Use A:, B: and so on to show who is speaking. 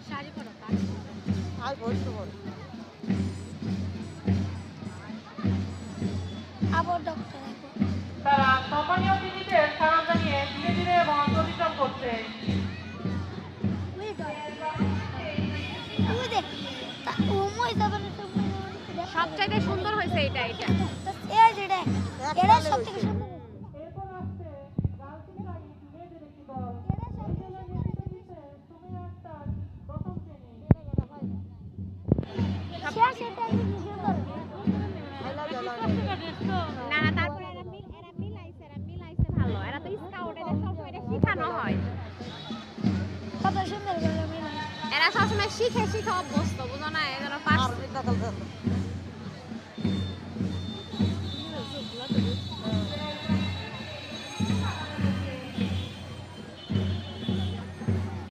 A: শাড়ি পরো
B: আর বলতে বল
C: আবার ডক্টর
D: তারা সম্মানীয় অতিথিদের স্বাগত জানিয়ে ধীরে ধীরে মঞ্চ অতিক্রম করছে।
A: সবচাইতে সুন্দর হয়েছে এটা
C: এরা সব থেকে সুন্দর
D: এরপর আসছে রাজশাহী মেয়েদের একটি দল। তুমি একটা প্রথম শ্রেণী
A: না না তারপরে এরা মিলাইছে ভালো এরা তো স্কাউট এদের সবসময় এটা শেখানো হয়
C: কত সুন্দর করে মিলে
A: এরা সবসময় শিখে অভ্যস্ত বুঝো না এরা পাস